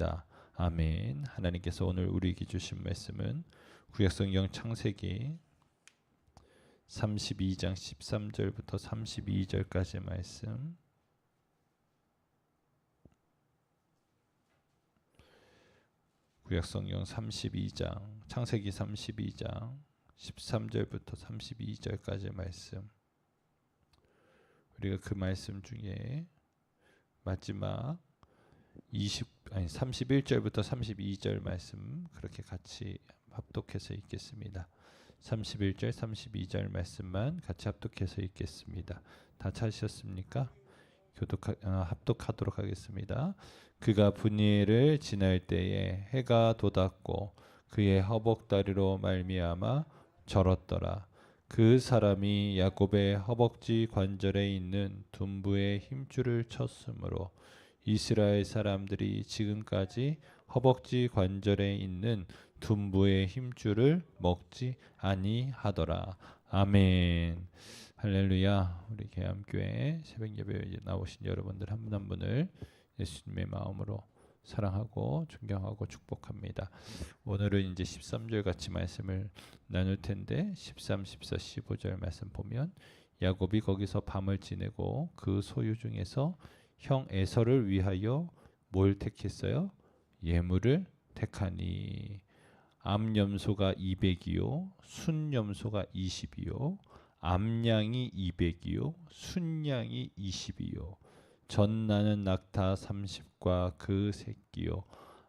기도합니다. 아멘. 하나님께서 오늘 우리에게 주신 말씀은 구약성경 창세기 32장 13절부터 32절까지 말씀, 구약성경 32장, 창세기 32장 13절부터 32절까지 말씀, 우리가 그 말씀 중에 마지막 31절부터 32절 말씀 그렇게 같이 합독해서 읽겠습니다. 31절 32절 말씀만 같이 합독해서 읽겠습니다. 다 찾으셨습니까? 합독하도록 하겠습니다. 그가 분이엘을 지날 때에 해가 돋았고 그의 허벅다리로 말미암아 절었더라. 그 사람이 야곱의 허벅지 관절에 있는 둔부의 힘줄을 쳤으므로 이스라엘 사람들이 지금까지 허벅지 관절에 있는 둔부의 힘줄을 먹지 아니하더라. 아멘. 할렐루야. 우리 계암교회 새벽 예배에 나오신 여러분들 한 분 한 분을 예수님의 마음으로 사랑하고 존경하고 축복합니다. 오늘은 이제 13절 같이 말씀을 나눌 텐데 13, 14, 15절 말씀 보면 야곱이 거기서 밤을 지내고 그 소유 중에서 형 에서를 위하여 뭘 택했어요? 예물을 택하니 암염소가 200이요 순염소가 20이요 암양이 200이요 순양이 20이요 전나는 낙타 30과 그 새끼요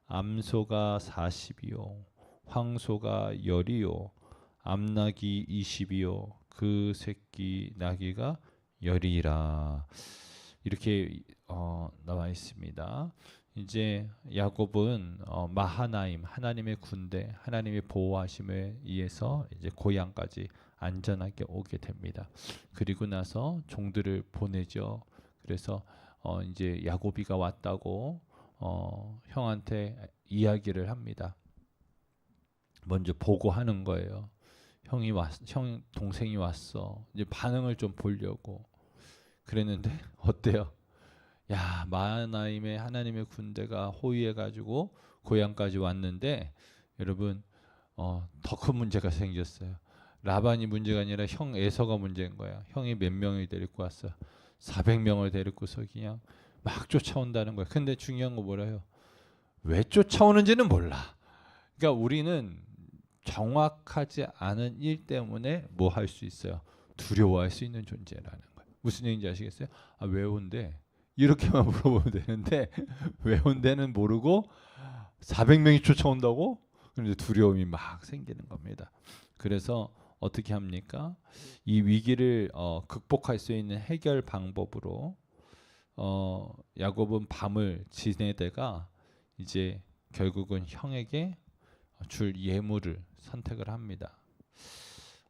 암소가 40이요 황소가 10이요 암나귀 20이요 그 새끼 나귀가 10이라. 이렇게 나와 있습니다. 이제 야곱은 마하나임 하나님의 군대, 하나님의 보호하심에 의해서 이제 고향까지 안전하게 오게 됩니다. 그리고 나서 종들을 보내죠. 그래서 이제 야곱이가 왔다고 형한테 이야기를 합니다. 먼저 보고하는 거예요. 형 동생이 왔어. 이제 반응을 좀 보려고 그랬는데 어때요? 야, 마하나임의 하나님의 군대가 호위해가지고 고향까지 왔는데 여러분 더 큰 문제가 생겼어요. 라반이 문제가 아니라 형 에서가 문제인 거야. 형이 몇 명을 데리고 왔어? 400명을 데리고서 그냥 막 쫓아온다는 거야. 근데 중요한 거 뭐라요? 왜 쫓아오는지는 몰라. 그러니까 우리는 정확하지 않은 일 때문에 뭐 할 수 있어요? 두려워할 수 있는 존재라는 거예요. 무슨 얘기인지 아시겠어요? 아, 왜 온대? 이렇게만 물어보면 되는데 왜 온대는 모르고 400명이 쫓아온다고? 그런데 두려움이 막 생기는 겁니다. 그래서 어떻게 합니까? 이 위기를 극복할 수 있는 해결 방법으로 야곱은 밤을 지내다가 이제 결국은 형에게 줄 예물을 선택을 합니다.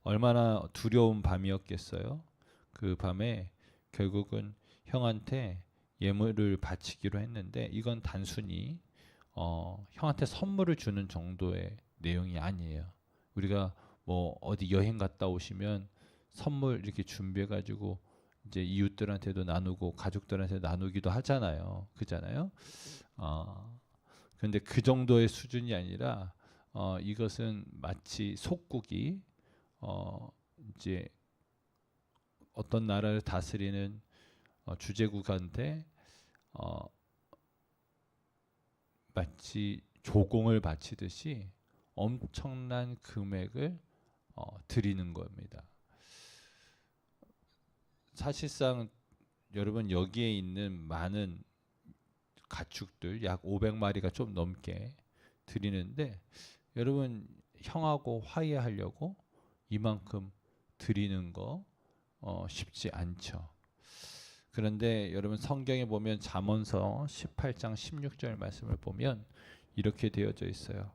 얼마나 두려운 밤이었겠어요. 그 밤에 결국은 형한테 예물을 바치기로 했는데 이건 단순히 형한테 선물을 주는 정도의 내용이 아니에요. 우리가 뭐 어디 여행 갔다 오시면 선물 이렇게 준비해 가지고 이제 이웃들한테도 나누고 가족들한테 나누기도 하잖아요. 그잖아요. 그런데 그 정도의 수준이 아니라 이것은 마치 속국이 이제 어떤 나라를 다스리는 주제국한테 마치 조공을 바치듯이 엄청난 금액을 드리는 겁니다. 사실상 여러분 여기에 있는 많은 가축들 약 500마리가 좀 넘게 드리는데 여러분 형하고 화해하려고 이만큼 드리는 거 쉽지 않죠. 그런데 여러분 성경에 보면 잠언서 18장 16절 말씀을 보면 이렇게 되어져 있어요.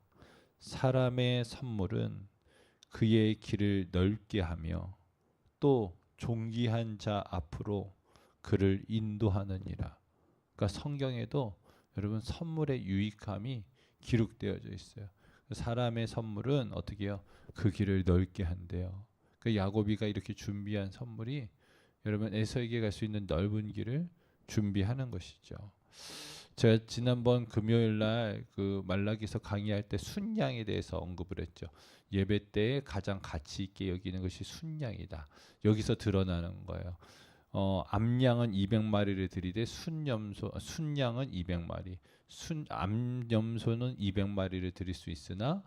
사람의 선물은 그의 길을 넓게 하며 또 존귀한 자 앞으로 그를 인도하느니라. 그러니까 성경에도 여러분 선물의 유익함이 기록되어져 있어요. 사람의 선물은 어떻게 해요? 그 길을 넓게 한대요. 그 야곱이가 이렇게 준비한 선물이 여러분 에서에게 갈 수 있는 넓은 길을 준비하는 것이죠. 제가 지난번 금요일 날 그 말라기서 강의할 때 순양에 대해서 언급을 했죠. 예배 때 가장 가치 있게 여기는 것이 순양이다. 여기서 드러나는 거예요. 암양은 200마리를 드리되 순양은 200마리. 암염소는 200마리를 드릴 수 있으나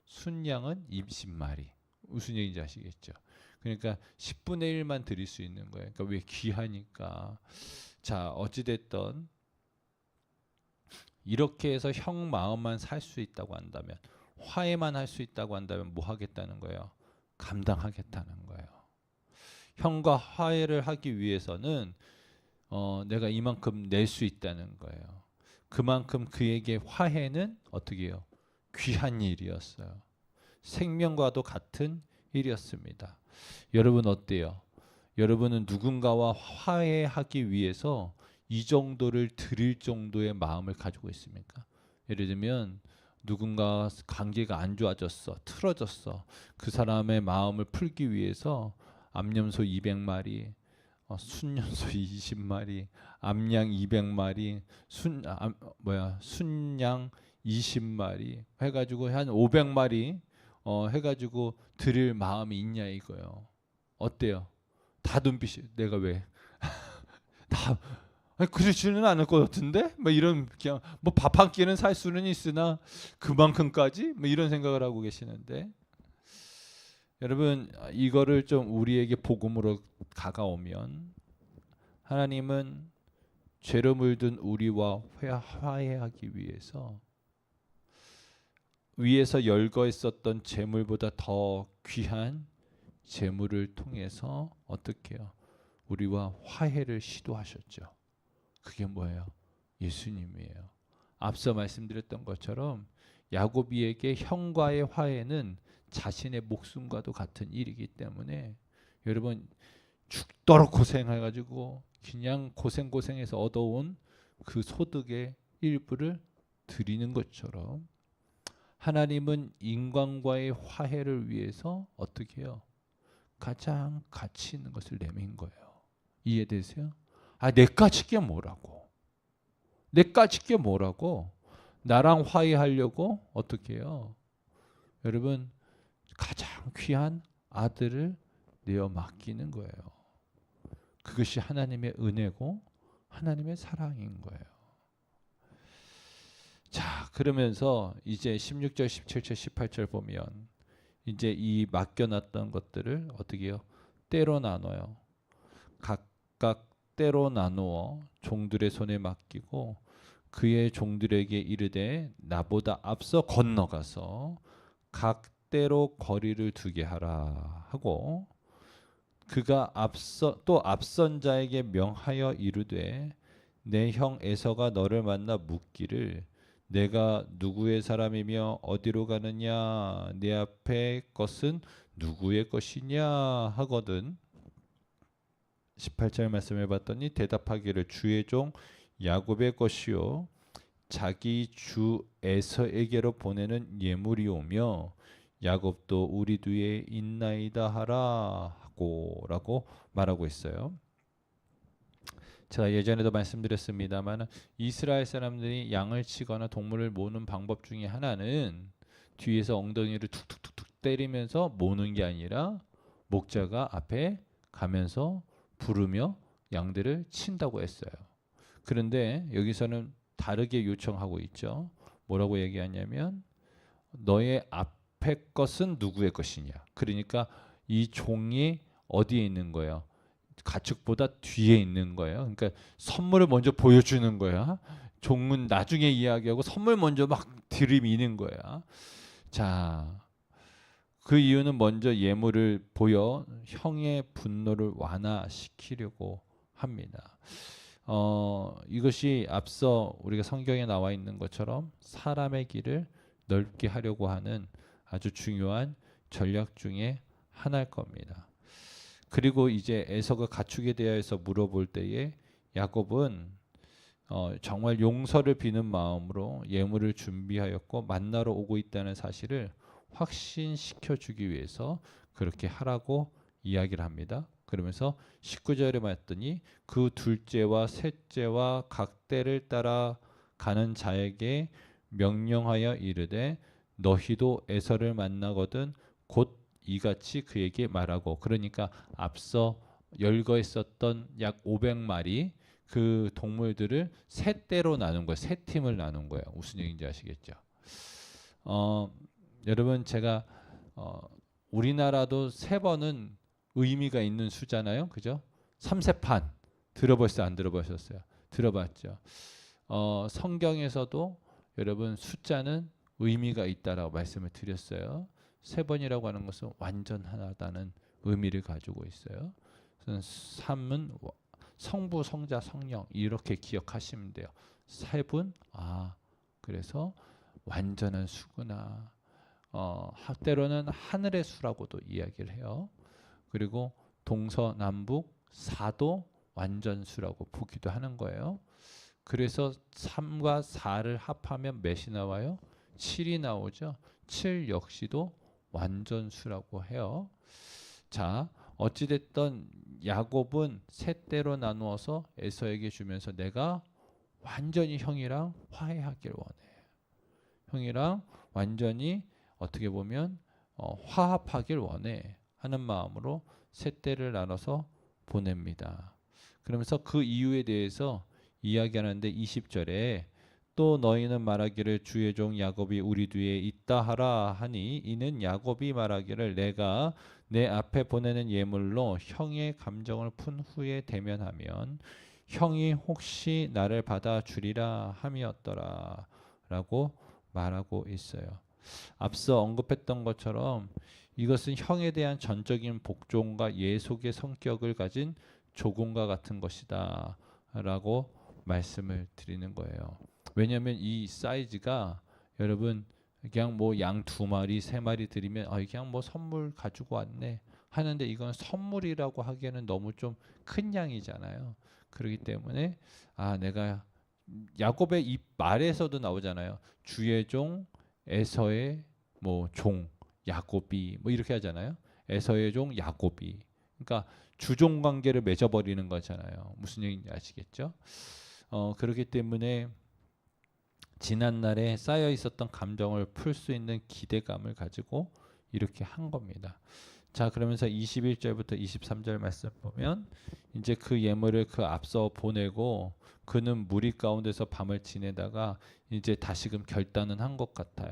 순양은 20마리. 무슨 얘기인지 아시겠죠? 그러니까 10분의 1만 드릴 수 있는 거예요. 그러니까 왜 귀하니까. 자, 어찌 됐든 이렇게 해서 형 마음만 살 수 있다고 한다면, 화해만 할 수 있다고 한다면 뭐 하겠다는 거예요? 감당하겠다는 거예요. 형과 화해를 하기 위해서는 내가 이만큼 낼 수 있다는 거예요. 그만큼 그에게 화해는 어떻게 해요? 귀한 일이었어요. 생명과도 같은 일이었습니다. 여러분 어때요? 여러분은 누군가와 화해하기 위해서 이 정도를 드릴 정도의 마음을 가지고 있습니까? 예를 들면 누군가 관계가 안 좋아졌어, 틀어졌어. 그 사람의 마음을 풀기 위해서 암염소 200마리, 순염소 20마리, 암양 200마리, 순양 20마리 해가지고 한 500마리 해가지고 드릴 마음이 있냐 이거요. 어때요? 다 눈빛이 내가 왜 다 그러지는 않을 것 같은데? 뭐 이런 그냥 뭐 밥 한 끼는 살 수는 있으나 그만큼까지? 뭐 이런 생각을 하고 계시는데 여러분 이거를 좀 우리에게 복음으로 다가오면 하나님은 죄로 물든 우리와 화해하기 위해서 위에서 열거했었던 재물보다 더 귀한 재물을 통해서 어떻게 해요? 우리와 화해를 시도하셨죠. 그게 뭐예요? 예수님이에요. 앞서 말씀드렸던 것처럼 야곱이에게 형과의 화해는 자신의 목숨과도 같은 일이기 때문에 여러분 죽도록 고생해가지고 그냥 고생해서 얻어온 그 소득의 일부를 드리는 것처럼 하나님은 인간과의 화해를 위해서 어떻게 해요? 가장 가치 있는 것을 내민 거예요. 이해되세요? 내까지 게 뭐라고? 내까지 게 뭐라고? 나랑 화해하려고 어떻게 해요? 여러분 가장 귀한 아들을 내어 맡기는 거예요. 그것이 하나님의 은혜고 하나님의 사랑인 거예요. 자, 그러면서 이제 16절, 17절, 18절 보면 이제 이 맡겨놨던 것들을 어떻게 해요? 때로 나눠요. 각각 때로 나누어 종들의 손에 맡기고 그의 종들에게 이르되 나보다 앞서 건너가서 각 때로 거리를 두게 하라 하고 그가 앞선 자에게 명하여 이르되 내 형 에서가 너를 만나 묻기를 내가 누구의 사람이며 어디로 가느냐 내 앞에 것은 누구의 것이냐 하거든 18절 말씀을 봤더니 대답하기를 주의 종 야곱의 것이요 자기 주 에서에게로 보내는 예물이오며 야곱도 우리 뒤에 있나이다 하라 하고라고 말하고 있어요. 제가 예전에도 말씀드렸습니다만 이스라엘 사람들이 양을 치거나 동물을 모는 방법 중에 하나는 뒤에서 엉덩이를 툭툭툭툭 때리면서 모는 게 아니라 목자가 앞에 가면서 부르며 양들을 친다고 했어요. 그런데 여기서는 다르게 요청하고 있죠. 뭐라고 얘기하냐면 너의 앞에 것은 누구의 것이냐. 그러니까 이 종이 어디에 있는 거예요? 가축보다 뒤에 있는 거예요. 그러니까 선물을 먼저 보여주는 거야. 종은 나중에 이야기하고 선물 먼저 막 들이미는 거야. 자, 그 이유는 먼저 예물을 보여 형의 분노를 완화시키려고 합니다. 이것이 앞서 우리가 성경에 나와 있는 것처럼 사람의 길을 넓게 하려고 하는 아주 중요한 전략 중에 하나일 겁니다. 그리고 이제 에서가 가축에 대해서 물어볼 때에 야곱은 정말 용서를 비는 마음으로 예물을 준비하였고 만나러 오고 있다는 사실을 확신시켜 주기 위해서 그렇게 하라고 이야기를 합니다. 그러면서 19절에 봤더니 그 둘째와 셋째와 각 때를 따라 가는 자에게 명령하여 이르되 너희도 에서를 만나거든 곧 이같이 그에게 말하고. 그러니까 앞서 열거했었던 약 500마리 그 동물들을 세 떼로 나눈 거예요. 세 팀을 나눈 거예요. 무슨 얘기인지 아시겠죠? 여러분 제가 우리나라도 세 번은 의미가 있는 수잖아요. 그죠? 삼세판 들어보셨어요? 안 들어보셨어요? 들어봤죠. 성경에서도 여러분 숫자는 의미가 있다라고 말씀을 드렸어요. 세 번이라고 하는 것은 완전하다는 의미를 가지고 있어요. 3은 성부, 성자, 성령 이렇게 기억하시면 돼요. 세 분, 그래서 완전한 수구나. 때로는 하늘의 수라고도 이야기를 해요. 그리고 동서남북 사도 완전수라고 보기도 하는 거예요. 그래서 3과 4를 합하면 몇이 나와요? 7이 나오죠. 7 역시도 완전수라고 해요. 자, 어찌됐든 야곱은 세 떼로 나누어서 에서에게 주면서 내가 완전히 형이랑 화해하길 원해. 형이랑 완전히 어떻게 보면 화합하길 원해 하는 마음으로 세 떼를 나눠서 보냅니다. 그러면서 그 이유에 대해서 이야기하는데 20절에 또 너희는 말하기를 주의 종 야곱이 우리 뒤에 있다 하라 하니 이는 야곱이 말하기를 내가 내 앞에 보내는 예물로 형의 감정을 푼 후에 대면하면 형이 혹시 나를 받아주리라 함이었더라 라고 말하고 있어요. 앞서 언급했던 것처럼 이것은 형에 대한 전적인 복종과 예속의 성격을 가진 조공과 같은 것이다 라고 말씀을 드리는 거예요. 왜냐하면 이 사이즈가 여러분 그냥 뭐 양 2마리 3마리 드리면 그냥 뭐 선물 가지고 왔네 하는데 이건 선물이라고 하기에는 너무 좀 큰 양이잖아요. 그렇기 때문에 내가 야곱의 이 말에서도 나오잖아요. 주의 종 에서의 뭐 종 야곱이 뭐 이렇게 하잖아요. 에서의 종 야곱이. 그러니까 주종 관계를 맺어버리는 거잖아요. 무슨 얘기인지 아시겠죠? 그렇기 때문에 지난날에 쌓여 있었던 감정을 풀 수 있는 기대감을 가지고 이렇게 한 겁니다. 자, 그러면서 21절부터 23절 말씀 보면 이제 그 예물을 그 앞서 보내고 그는 무리 가운데서 밤을 지내다가 이제 다시금 결단은 한 것 같아요.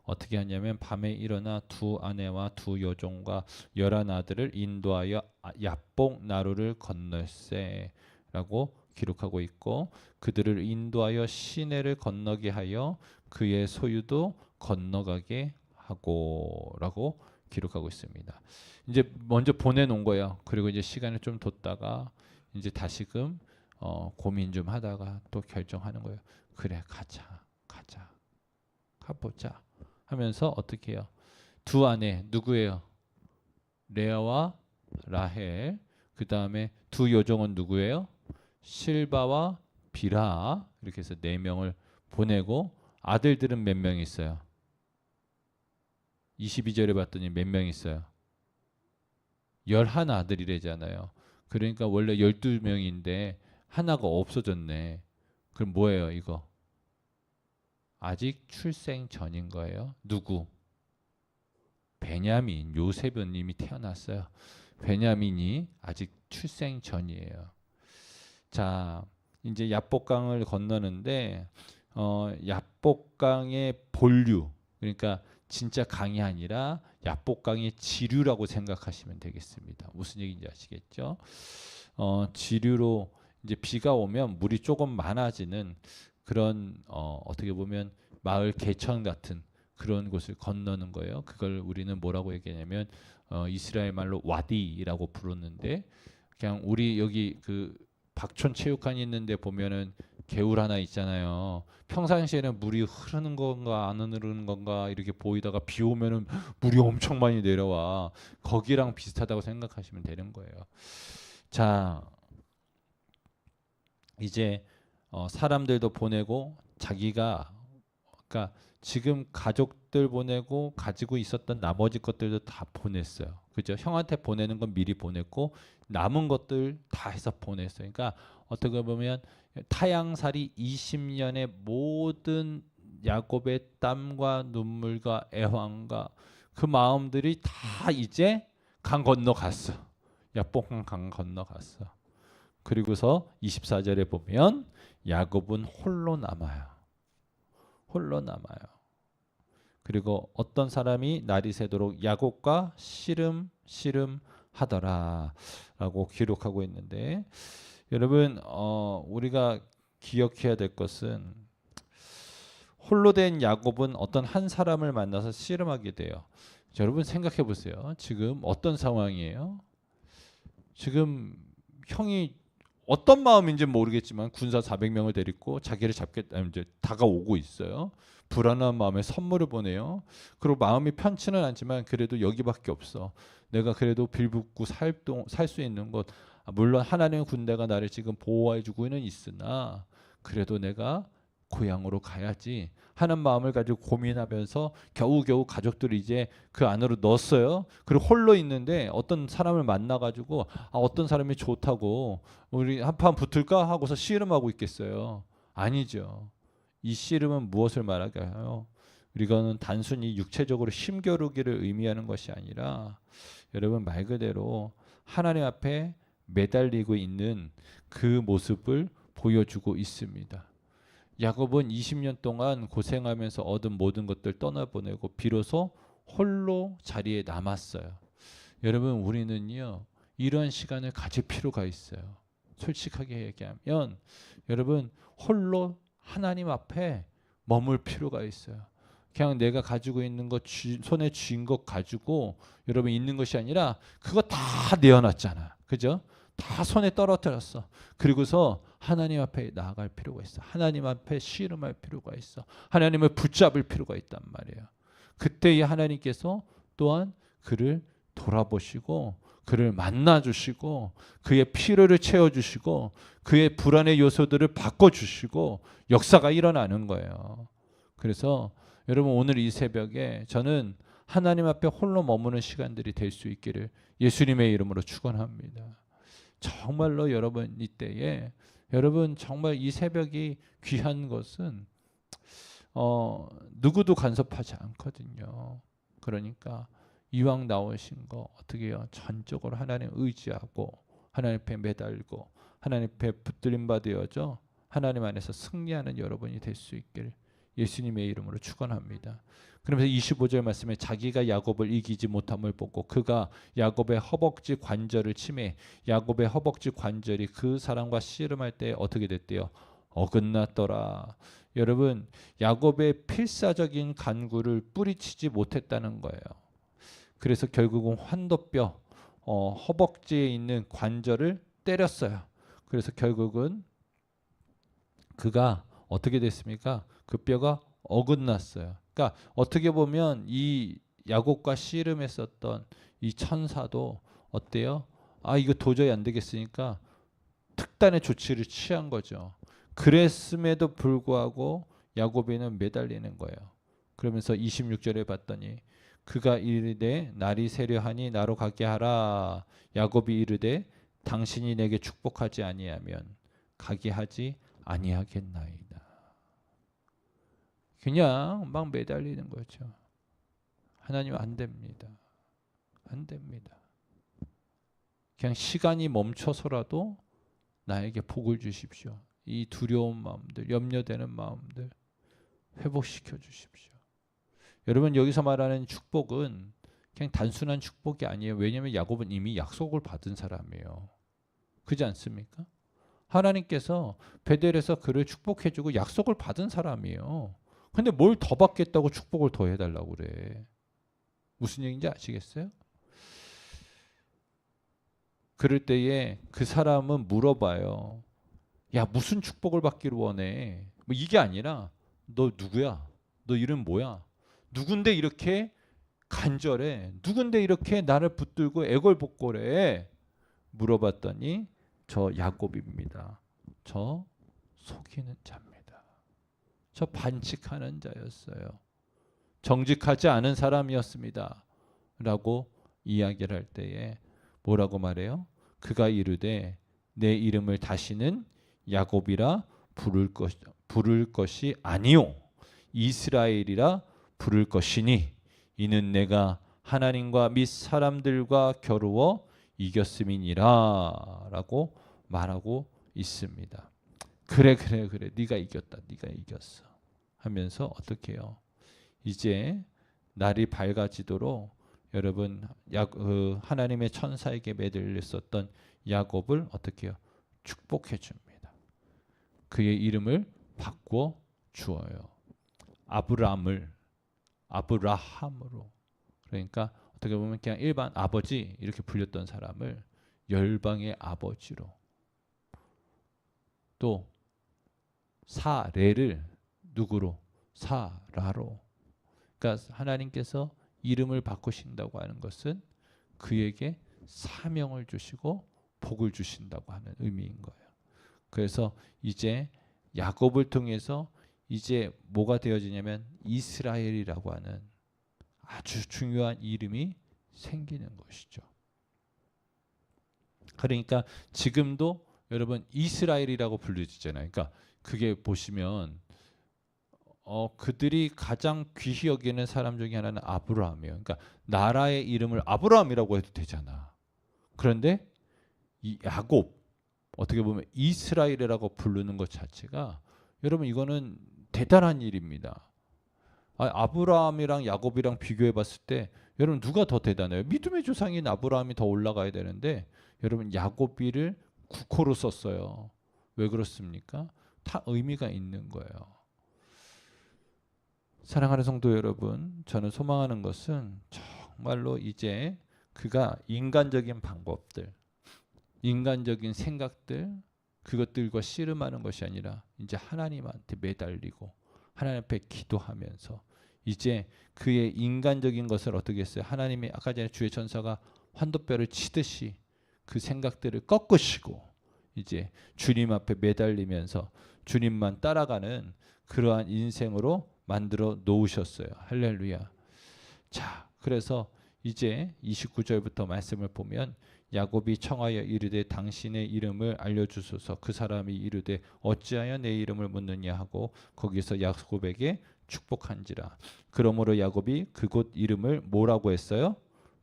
어떻게 하냐면 밤에 일어나 두 아내와 두 여종과 11 아들을 인도하여 야복 나루를 건널세라고 기록하고 있고 그들을 인도하여 시내를 건너게 하여 그의 소유도 건너가게 하고라고 기록하고 있습니다. 이제 먼저 보내놓은 거예요. 그리고 이제 시간을 좀 뒀다가 이제 다시금 고민 좀 하다가 또 결정하는 거예요. 그래 가자 가보자 하면서 어떻게 해요? 두 아내 누구예요? 레아와 라헬. 그 다음에 두 여종은 누구예요? 실바와 비라. 이렇게 해서 4명을 보내고 아들들은 몇 명 있어요? 22절에 봤더니 몇 명 있어요? 11 아들이래잖아요. 그러니까 원래 12명인데 하나가 없어졌네. 그럼 뭐예요 이거? 아직 출생 전인 거예요. 누구? 베냐민. 요셉은 이미 태어났어요. 베냐민이 아직 출생 전이에요. 자, 이제 야복강을 건너는데 야복강의 본류, 그러니까 진짜 강이 아니라 야복강의 지류라고 생각하시면 되겠습니다. 무슨 얘기인지 아시겠죠? 지류로 이제 비가 오면 물이 조금 많아지는 그런 어떻게 보면 마을 개천 같은 그런 곳을 건너는 거예요. 그걸 우리는 뭐라고 얘기하냐면 이스라엘 말로 와디라고 부르는데 그냥 우리 여기 그 박촌 체육관이 있는데 보면은 개울 하나 있잖아요. 평상시에는 물이 흐르는 건가 안 흐르는 건가 이렇게 보이다가 비 오면은 물이 엄청 많이 내려와. 거기랑 비슷하다고 생각하시면 되는 거예요. 자, 이제 사람들도 보내고 자기가 그러니까 지금 가족들 보내고 가지고 있었던 나머지 것들도 다 보냈어요. 그죠? 형한테 보내는 건 미리 보냈고 남은 것들 다 해서 보냈어요. 그러니까 어떻게 보면 타향살이 20년의 모든 야곱의 땀과 눈물과 애환과 그 마음들이 다 이제 강 건너갔어. 야복강 강 건너갔어. 그리고서 24절에 보면 야곱은 홀로 남아요. 홀로 남아요. 그리고 어떤 사람이 날이 새도록 야곱과 씨름하더라라고 기록하고 있는데, 여러분 우리가 기억해야 될 것은 홀로 된 야곱은 어떤 한 사람을 만나서 씨름하게 돼요. 여러분 생각해 보세요. 지금 어떤 상황이에요? 지금 형이 어떤 마음인지 모르겠지만 군사 400명을 데리고 자기를 잡겠다 이제 다가오고 있어요. 불안한 마음에 선물을 보내요. 그리고 마음이 편치는 않지만 그래도 여기밖에 없어. 내가 그래도 빌붙고 살 수 있는 곳, 물론 하나님의 군대가 나를 지금 보호해주고는 있으나 그래도 내가 고향으로 가야지 하는 마음을 가지고 고민하면서 겨우겨우 가족들을 이제 그 안으로 넣었어요. 그리고 홀로 있는데 어떤 사람을 만나가지고 어떤 사람이 좋다고 우리 한판 붙을까 하고서 씨름하고 있겠어요. 아니죠. 이 씨름은 무엇을 말할까요? 이거는 단순히 육체적으로 힘겨루기를 의미하는 것이 아니라 여러분 말 그대로 하나님 앞에 매달리고 있는 그 모습을 보여주고 있습니다. 야곱은 20년 동안 고생하면서 얻은 모든 것들 떠나보내고 비로소 홀로 자리에 남았어요. 여러분 우리는요 이런 시간을 가질 필요가 있어요. 솔직하게 얘기하면 여러분 홀로 하나님 앞에 머물 필요가 있어요. 그냥 내가 가지고 있는 것 손에 쥔 것 가지고 여러분 있는 것이 아니라 그거 다 내어놨잖아. 그죠? 다 손에 떨어뜨렸어. 그리고서 하나님 앞에 나아갈 필요가 있어. 하나님 앞에 씨름할 필요가 있어. 하나님을 붙잡을 필요가 있단 말이에요. 그때 이 하나님께서 또한 그를 돌아보시고 그를 만나주시고 그의 필요를 채워주시고 그의 불안의 요소들을 바꿔주시고 역사가 일어나는 거예요. 그래서 여러분 오늘 이 새벽에 저는 하나님 앞에 홀로 머무는 시간들이 될 수 있기를 예수님의 이름으로 축원합니다. 정말로 여러분 이때에 여러분 정말 이 새벽이 귀한 것은 누구도 간섭하지 않거든요. 그러니까 이왕 나오신 거 어떻게 해요? 전적으로 하나님 의지하고 하나님 앞에 매달고 하나님 앞에 붙들림 받으어져 하나님 안에서 승리하는 여러분이 될 수 있기를 예수님의 이름으로 축원합니다. 그러면서 25절 말씀에 자기가 야곱을 이기지 못함을 보고 그가 야곱의 허벅지 관절을 치매 야곱의 허벅지 관절이 그 사람과 씨름할 때 어떻게 됐대요? 어긋났더라. 여러분 야곱의 필사적인 간구를 뿌리치지 못했다는 거예요. 그래서 결국은 환도뼈 허벅지에 있는 관절을 때렸어요. 그래서 결국은 그가 어떻게 됐습니까? 그 뼈가 어긋났어요. 그러니까 어떻게 보면 이 야곱과 씨름했었던 이 천사도 어때요? 이거 도저히 안 되겠으니까 특단의 조치를 취한 거죠. 그랬음에도 불구하고 야곱이는 매달리는 거예요. 그러면서 26절에 봤더니 그가 이르되 날이 새려하니 나로 가게 하라. 야곱이 이르되 당신이 내게 축복하지 아니하면 가게 하지 아니하겠나이다. 그냥 막 매달리는 거죠. 하나님 안 됩니다. 안 됩니다. 그냥 시간이 멈춰서라도 나에게 복을 주십시오. 이 두려운 마음들, 염려되는 마음들 회복시켜 주십시오. 여러분 여기서 말하는 축복은 그냥 단순한 축복이 아니에요. 왜냐하면 야곱은 이미 약속을 받은 사람이에요. 그렇지 않습니까? 하나님께서 베델에서 그를 축복해주고 약속을 받은 사람이에요. 근데 뭘 더 받겠다고 축복을 더 해달라고 그래. 무슨 얘기인지 아시겠어요? 그럴 때에 그 사람은 물어봐요. 야 무슨 축복을 받기를 원해? 뭐 이게 아니라 너 누구야? 너 이름 뭐야? 누군데 이렇게 간절해? 누군데 이렇게 나를 붙들고 애걸복걸해? 물어봤더니 저 야곱입니다. 저 속이는 자입니다. 저 반칙하는 자였어요. 정직하지 않은 사람이었습니다. 라고 이야기를 할 때에 뭐라고 말해요? 그가 이르되 내 이름을 다시는 야곱이라 부를 것이 아니요 이스라엘이라 부를 것이니 이는 내가 하나님과 및 사람들과 겨루어 이겼음이니라 라고 말하고 있습니다. 그래 네가 이겼다. 네가 이겼어 하면서 어떻게 해요? 이제 날이 밝아지도록 여러분 하나님의 천사에게 매달렸었던 야곱을 어떻게 해요? 축복해 줍니다. 그의 이름을 바꿔 주어요. 아브라함으로. 그러니까 어떻게 보면 그냥 일반 아버지 이렇게 불렸던 사람을 열방의 아버지로, 또 사레를 누구로? 사라로. 그러니까 하나님께서 이름을 바꾸신다고 하는 것은 그에게 사명을 주시고 복을 주신다고 하는 의미인 거예요. 그래서 이제 야곱을 통해서 이제 뭐가 되어지냐면 이스라엘이라고 하는 아주 중요한 이름이 생기는 것이죠. 그러니까 지금도 여러분 이스라엘이라고 불려지잖아요. 그러니까 그게 보시면 그들이 가장 귀히 여기는 사람 중에 하나는 아브라함이에요. 그러니까 나라의 이름을 아브라함이라고 해도 되잖아. 그런데 이 야곱, 어떻게 보면 이스라엘이라고 부르는 것 자체가 여러분 이거는 대단한 일입니다. 아브라함이랑 야곱이랑 비교해 봤을 때 여러분 누가 더 대단해요? 믿음의 조상인 아브라함이 더 올라가야 되는데 여러분 야곱이를 국호로 썼어요. 왜 그렇습니까? 다 의미가 있는 거예요. 사랑하는 성도 여러분, 저는 소망하는 것은 정말로 이제 그가 인간적인 방법들, 인간적인 생각들, 그것들과 씨름하는 것이 아니라 이제 하나님한테 매달리고 하나님 앞에 기도하면서 이제 그의 인간적인 것을 어떻게 했어요? 하나님이 아까 전에 주의 천사가 환도뼈를 치듯이 그 생각들을 꺾으시고 이제 주님 앞에 매달리면서 주님만 따라가는 그러한 인생으로 만들어 놓으셨어요. 할렐루야. 자, 그래서 이제 29절부터 말씀을 보면 야곱이 청하여 이르되 당신의 이름을 알려주소서. 그 사람이 이르되 어찌하여 내 이름을 묻느냐 하고 거기서 야곱에게 축복한지라. 그러므로 야곱이 그곳 이름을 뭐라고 했어요?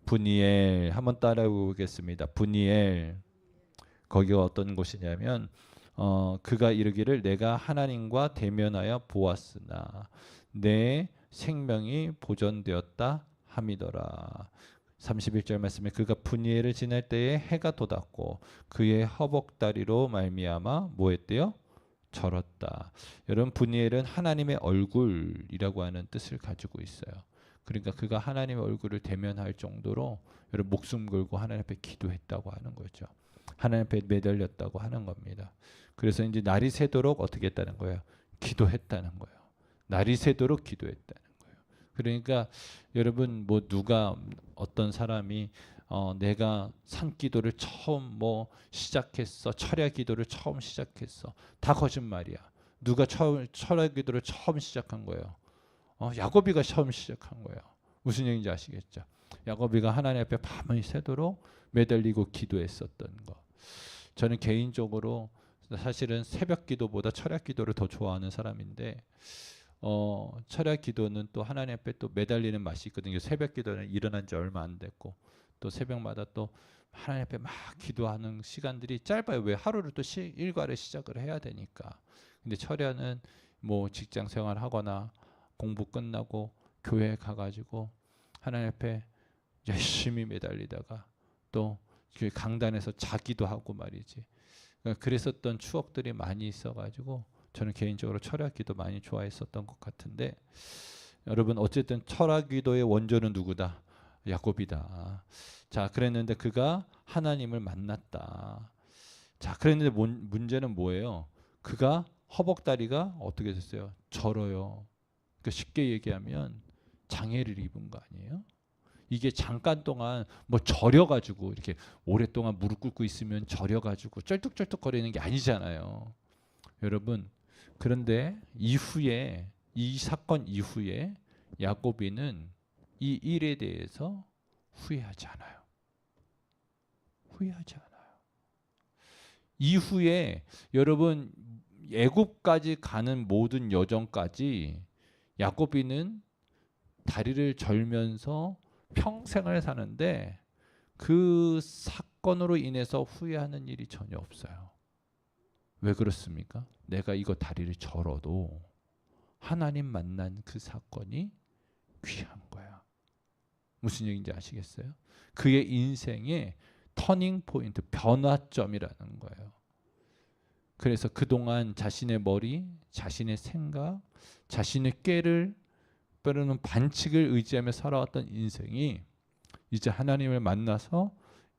브니엘. 한번 따라해 보겠습니다. 브니엘. 거기가 어떤 곳이냐면 그가 이르기를 내가 하나님과 대면하여 보았으나 내 생명이 보존되었다 함이더라. 31절 말씀에 그가 브니엘을 지날 때에 해가 돋았고 그의 허벅다리로 말미암아 뭐했대요? 절었다. 여러분 브니엘은 하나님의 얼굴이라고 하는 뜻을 가지고 있어요. 그러니까 그가 하나님의 얼굴을 대면할 정도로 여러분 목숨 걸고 하나님 앞에 기도했다고 하는 거죠. 하나님 앞에 매달렸다고 하는 겁니다. 그래서 이제 날이 새도록 어떻게 했다는 거예요? 기도했다는 거예요. 날이 새도록 기도했다는 거예요. 그러니까 여러분 뭐 누가 어떤 사람이 내가 산기도를 처음 시작했어. 철야기도를 처음 시작했어. 다 거짓말이야. 누가 철야기도를 처음 시작한 거예요? 야곱이가 처음 시작한 거예요. 무슨 얘기인지 아시겠죠? 야곱이가 하나님 앞에 밤을 새도록 매달리고 기도했었던 거. 저는 개인적으로 사실은 새벽 기도보다 철야 기도를 더 좋아하는 사람인데 철야 기도는 또 하나님 앞에 또 매달리는 맛이 있거든요. 새벽 기도는 일어난 지 얼마 안 됐고 또 새벽마다 또 하나님 앞에 막 기도하는 시간들이 짧아요. 왜? 하루를 또 일과를 시작을 해야 되니까. 근데 철야는 뭐 직장 생활하거나 공부 끝나고 교회 가가지고 하나님 앞에 열심히 매달리다가 또 강단에서 자기도 하고 말이지. 그랬었던 추억들이 많이 있어가지고 저는 개인적으로 철야기도 많이 좋아했었던 것 같은데 여러분 어쨌든 철야기도의 원조는 누구다? 야곱이다. 자, 그랬는데 그가 하나님을 만났다. 자, 그랬는데 문제는 뭐예요? 그가 허벅다리가 어떻게 됐어요? 절어요. 그러니까 쉽게 얘기하면 장애를 입은 거 아니에요? 이게 잠깐 동안 뭐 절여가지고 이렇게 오랫동안 무릎 꿇고 있으면 절여가지고 쩔뚝쩔뚝거리는 게 아니잖아요. 여러분 그런데 이후에 이 사건 이후에 야곱이는 이 일에 대해서 후회하지 않아요. 후회하지 않아요. 이후에 여러분 애굽까지 가는 모든 여정까지 야곱이는 다리를 절면서 평생을 사는데 그 사건으로 인해서 후회하는 일이 전혀 없어요. 왜 그렇습니까? 내가 이거 다리를 절어도 하나님 만난 그 사건이 귀한 거야. 무슨 얘기인지 아시겠어요? 그의 인생의 터닝 포인트, 변화점이라는 거예요. 그래서 그동안 자신의 머리, 자신의 생각, 자신의 꾀를 빼르는 반칙을 의지하며 살아왔던 인생이 이제 하나님을 만나서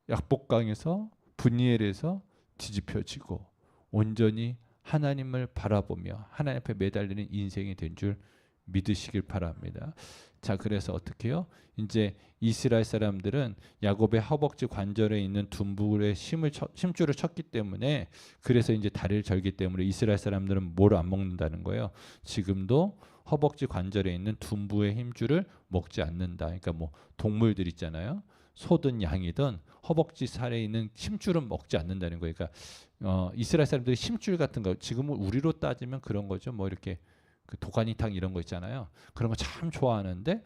약복강에서 분이엘에서 뒤집혀지고 온전히 하나님을 바라보며 하나님 앞에 매달리는 인생이 된 줄 믿으시길 바랍니다. 자, 그래서 어떻게 해요? 이제 이스라엘 사람들은 야곱의 허벅지 관절에 있는 둔불에 심줄을 쳤기 때문에 그래서 이제 다리를 절기 때문에 이스라엘 사람들은 뭘 안 먹는다는 거예요. 지금도 허벅지 관절에 있는 둔부의 힘줄을 먹지 않는다. 그러니까 뭐 동물들 있잖아요. 소든 양이든 허벅지 살에 있는 심줄은 먹지 않는다는 거예요. 그러니까 이스라엘 사람들이 심줄 같은 거 지금은 우리로 따지면 그런 거죠. 뭐 이렇게 그 도가니탕 이런 거 있잖아요. 그런 거 참 좋아하는데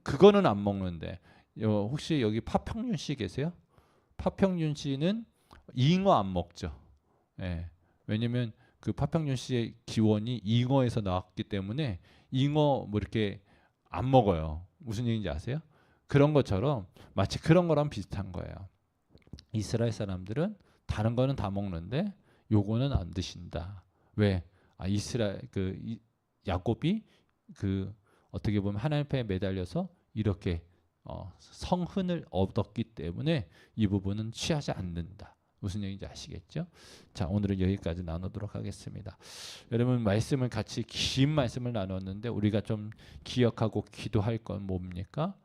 그거는 안 먹는데 혹시 여기 파평윤 씨 계세요? 파평윤 씨는 잉어 안 먹죠. 예. 왜냐면 그 파평윤 씨의 기원이 잉어에서 나왔기 때문에 잉어 뭐 이렇게 안 먹어요. 무슨 얘기인지 아세요? 그런 것처럼 마치 그런 거랑 비슷한 거예요. 이스라엘 사람들은 다른 거는 다 먹는데 요거는 안 드신다. 왜? 이스라엘 야곱이 그 어떻게 보면 하나님 앞에 매달려서 이렇게 성흔을 얻었기 때문에 이 부분은 취하지 않는다. 무슨 얘기인지 아시겠죠? 자, 오늘은 여기까지 나누도록 하겠습니다. 여러분 말씀을 같이 긴 말씀을 나눴는데 우리가 좀 기억하고 기도할 건 뭡니까?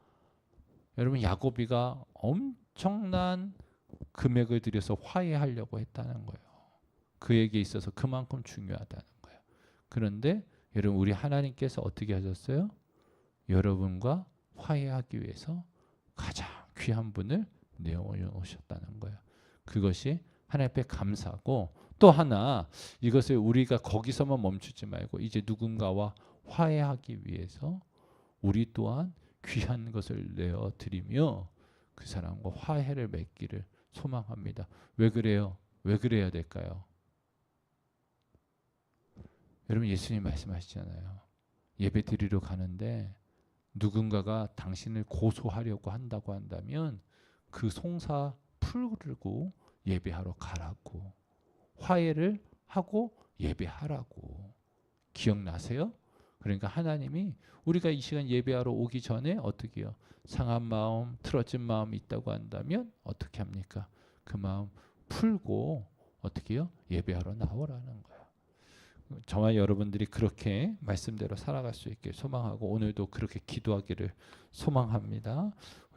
여러분 야곱이가 엄청난 금액을 들여서 화해하려고 했다는 거예요. 그에게 있어서 그만큼 중요하다는 거예요. 그런데 여러분 우리 하나님께서 어떻게 하셨어요? 여러분과 화해하기 위해서 가장 귀한 분을 내어놓으셨다는 거예요. 그것이 하나님 앞에 감사하고 또 하나 이것을 우리가 거기서만 멈추지 말고 이제 누군가와 화해하기 위해서 우리 또한 귀한 것을 내어드리며 그 사람과 화해를 맺기를 소망합니다. 왜 그래요? 왜 그래야 될까요? 여러분 예수님 말씀하시잖아요. 예배 드리러 가는데 누군가가 당신을 고소하려고 한다고 한다면 그 송사 풀고 예배하러 가라고 화해를 하고 예배하라고 기억나세요? 그러니까 하나님이 우리가 이 시간 예배하러 오기 전에 어떻게 해요? 상한 마음, 틀어진 마음이 있다고 한다면 어떻게 합니까? 그 마음 풀고 어떻게 해요? 예배하러 나오라는 거예요. 저와 여러분들이 그렇게 말씀대로 살아갈 수 있길 소망하고 오늘도 그렇게 기도하기를 소망합니다. 우리